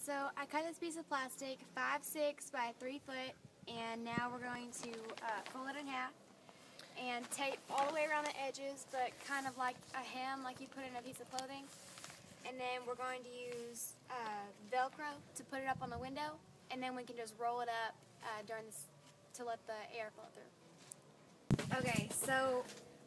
so I cut this piece of plastic 5'6" by 3 foot, and now we're going to fold it in half and tape all the way around the edges, but kind of like a hem, like you put in a piece of clothing. And then we're going to use Velcro to put it up on the window, and then we can just roll it up during this to let the air flow through. Okay, so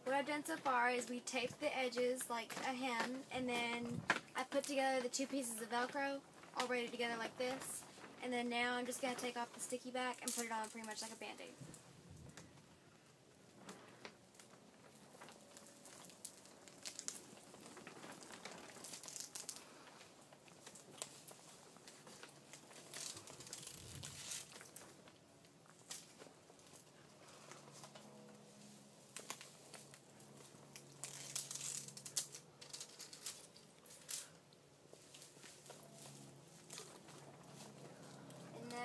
what I've done so far is we taped the edges like a hem, and then I put together the two pieces of Velcro all braided together like this, and then now I'm just going to take off the sticky back and put it on pretty much like a band-aid.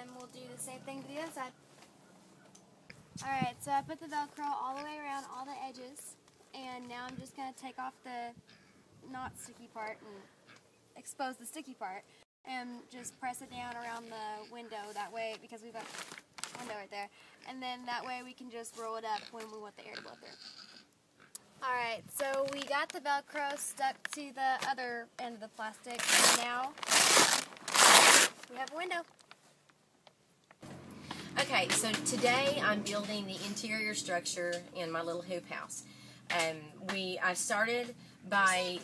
And we'll do the same thing to the other side. Alright, so I put the Velcro all the way around all the edges, and now I'm just going to take off the not sticky part and expose the sticky part, and just press it down around the window that way, because we've got a window right there, and then that way we can just roll it up when we want the air to blow through. Alright, so we got the Velcro stuck to the other end of the plastic, and now we have a window. Okay, so today I'm building the interior structure in my little hoop house. I started by,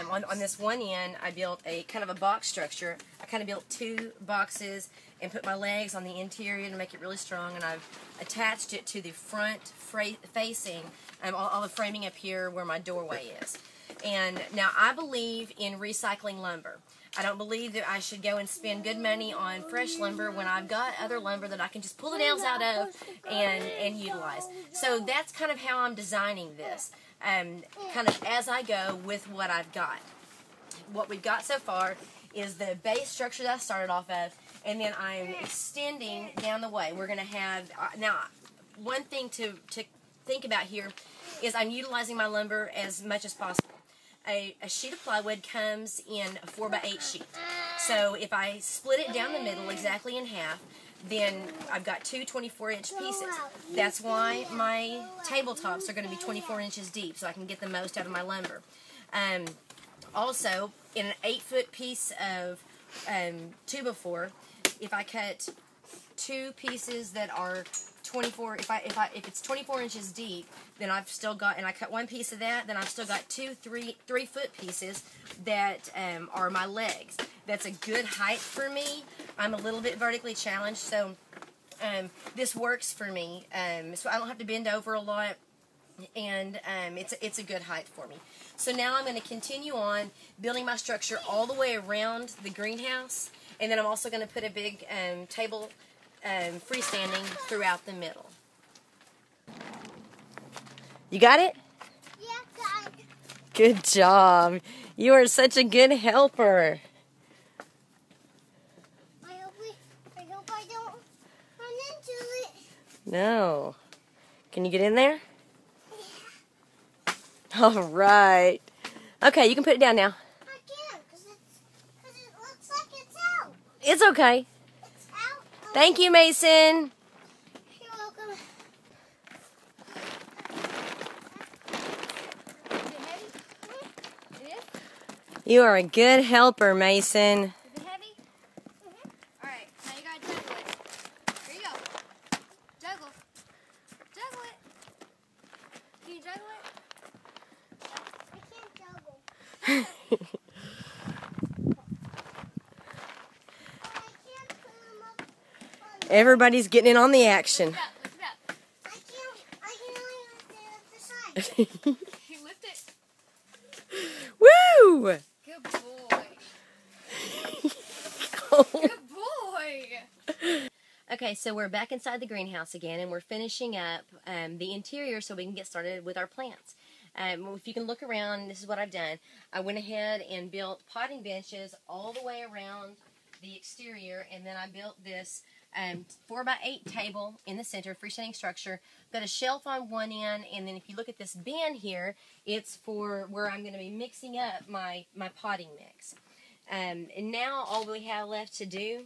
on this one end, I built a kind of a box structure. I kind of built two boxes and put my legs on the interior to make it really strong, and I've attached it to the front facing, all the framing up here where my doorway is. And now I believe in recycling lumber. I don't believe that I should go and spend good money on fresh lumber when I've got other lumber that I can just pull the nails out of and utilize. So that's kind of how I'm designing this, kind of as I go with what I've got. What we've got so far is the base structure that I started off of, and then I'm extending down the way. We're going to have, now one thing to think about here is I'm utilizing my lumber as much as possible. A sheet of plywood comes in a 4x8 sheet. So if I split it down the middle exactly in half, then I've got two 24-inch pieces. That's why my tabletops are going to be 24 inches deep, so I can get the most out of my lumber. Also, in an 8-foot piece of 2x4, if I cut two pieces that are 24, if it's 24 inches deep, then I've still got, and I cut one piece of that, then I've still got two 3-foot pieces that are my legs. That's a good height for me. I'm a little bit vertically challenged, so this works for me. So I don't have to bend over a lot, and it's a good height for me. So now I'm going to continue on building my structure all the way around the greenhouse, and then I'm also going to put a big table freestanding throughout the middle. You got it? Yeah, got it. Good job. You are such a good helper. I hope I don't run into it. No. Can you get in there? Yeah. All right. Okay, you can put it down now. I can't, because it looks like it's out. It's okay. It's out. Thank you, Mason. You're welcome. You are a good helper, Mason. Is it heavy? Alright, now you gotta juggle it. Here you go. Juggle. Juggle it. Can you juggle it? I can't juggle. I can't put them up on Everybody's getting in on the action. Lift it up. I can only lift it up the side. You lift it. Woo! Good boy. Oh. Good boy. Okay, so we're back inside the greenhouse again, and we're finishing up the interior so we can get started with our plants. If you can look around, this is what I've done. I went ahead and built potting benches all the way around the exterior, and then I built this 4x8 table in the center, freestanding structure. Got a shelf on one end, and then if you look at this bin here, it's for where I'm going to be mixing up my potting mix. And now all we have left to do,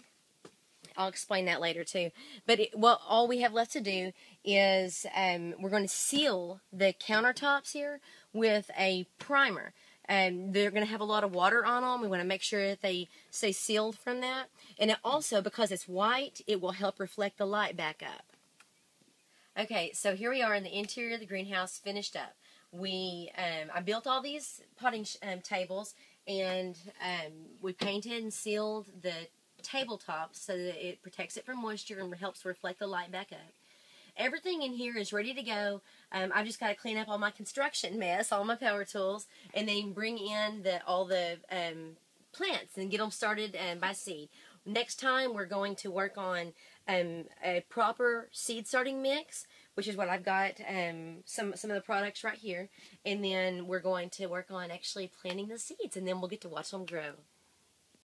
I'll explain that later too. But all we have left to do is we're going to seal the countertops here with a primer. They're going to have a lot of water on them. We want to make sure that they stay sealed from that. And it also, because it's white, it will help reflect the light back up. Okay, so here we are in the interior of the greenhouse, finished up. I built all these potting tables, and we painted and sealed the tabletop so that it protects it from moisture and helps reflect the light back up. Everything in here is ready to go. I've just got to clean up all my construction mess, all my power tools, and then bring in all the plants and get them started by seed. Next time we're going to work on a proper seed starting mix, which is what I've got, some of the products right here, and then we're going to work on actually planting the seeds, and then we'll get to watch them grow.